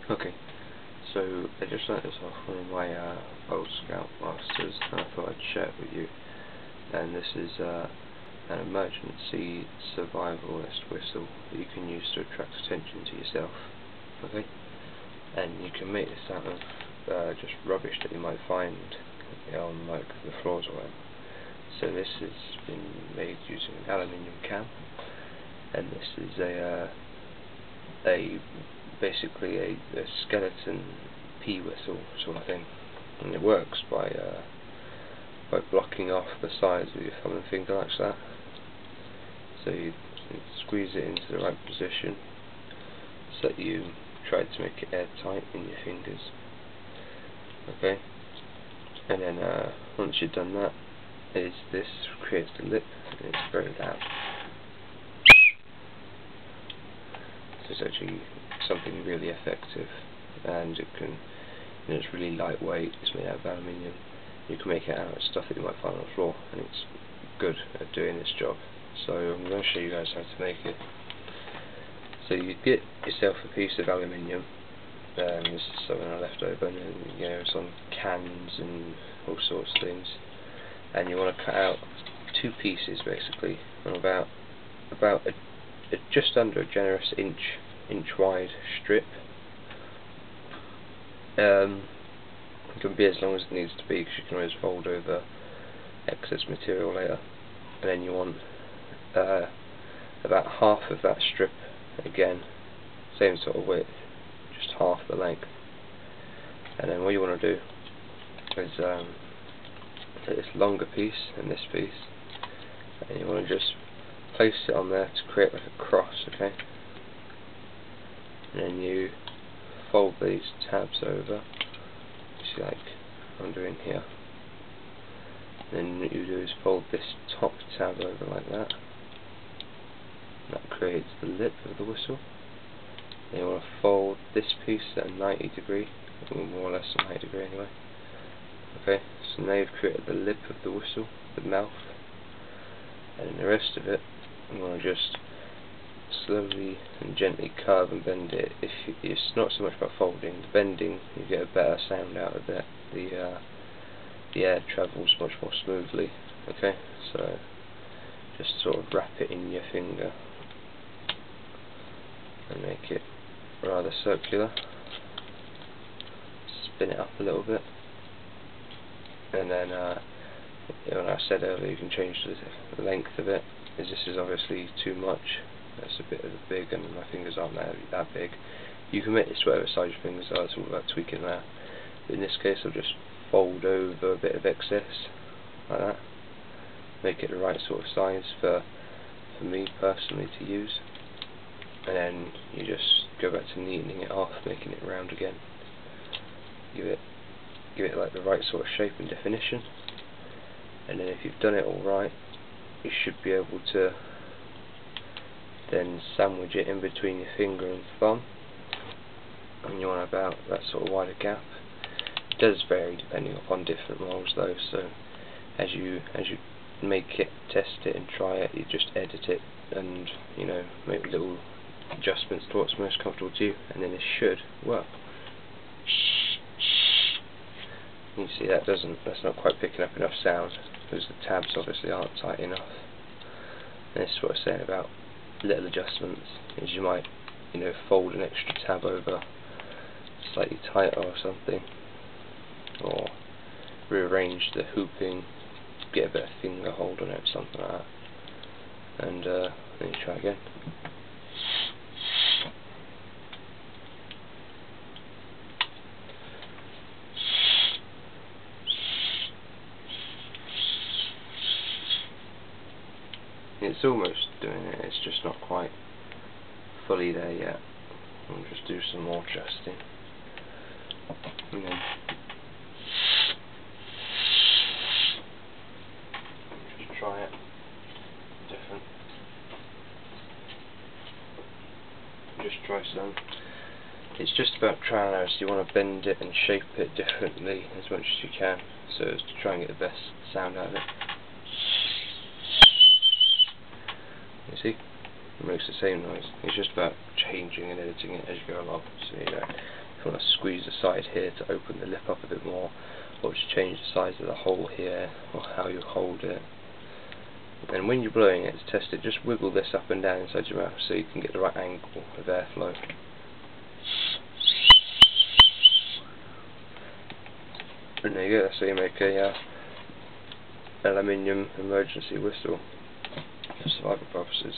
Okay, so I just learnt this off one of my old Scout Masters, and I thought I'd share it with you. And this is an emergency survivalist whistle that you can use to attract attention to yourself. Okay, and you can make this out of just rubbish that you might find on like the floors or whatever. So this has been made using an aluminium can, and this is basically a skeleton pea whistle sort of thing, and it works by blocking off the sides of your thumb and finger like that. So you squeeze it into the right position so that you try to make it airtight in your fingers. Okay, and then once you've done that, this creates the lip, and it's very loud. So it's actually something really effective, and it's really lightweight. It's made out of aluminium. You can make it out of stuff that you might find on the floor, and it's good at doing this job. So I'm going to show you guys how to make it. So you get yourself a piece of aluminium. This is something I left over, and it's on cans and all sorts of things. And you want to cut out two pieces basically, on about just under a generous inch wide strip. It can be as long as it needs to be, because you can always fold over excess material later. And then you want about half of that strip again, same sort of width, just half the length. And then what you want to do is take this longer piece and this piece, and you want to just place it on there to create like a cross, okay? And then you fold these tabs over, see, like I'm doing here. Then what you do is fold this top tab over like that. That creates the lip of the whistle. Then you want to fold this piece at a 90 degree, or more or less a 90 degree anyway. Okay, so now you've created the lip of the whistle, the mouth, and then the rest of it, I'm going to just slowly and gently curve and bend it. It's not so much about folding, the bending, you get a better sound out of it. The air travels much more smoothly. Okay, so just sort of wrap it in your finger and make it rather circular. Spin it up a little bit, and then when I said earlier, you can change the length of it. As this is obviously too much, that's a bit of a big, and my fingers aren't that big. You can make this whatever size your fingers are, it's all about tweaking that. But in this case, I'll just fold over a bit of excess, like that. Make it the right sort of size for me personally to use. And then you just go back to neatening it off, making it round again. Give it like the right sort of shape and definition. And then if you've done it all right, you should be able to then sandwich it in between your finger and thumb, and you want about that sort of wider gap. It does vary depending upon different molds though, so as you make it, test it and try it, you just edit it and make little adjustments to what's most comfortable to you, and then it should work. You see that's not quite picking up enough sound, because the tabs obviously aren't tight enough. And this is what I was saying about little adjustments, is you might fold an extra tab over slightly tighter or something, or rearrange the hooping, get a better finger hold on it, something like that, and then you try again. It's almost doing it, it's just not quite fully there yet. I'll just do some more adjusting. And then just try it different. Just try some. It's just about trying out, so you want to bend it and shape it differently as much as you can, so as to try and get the best sound out of it. You see, it makes the same noise. It's just about changing and editing it as you go along. So you want to squeeze the side here to open the lip up a bit more, or just change the size of the hole here, or how you hold it. And when you're blowing it, to test it, just wiggle this up and down inside your mouth so you can get the right angle of airflow. And there you go, that's how you make a aluminium emergency whistle for survival purposes.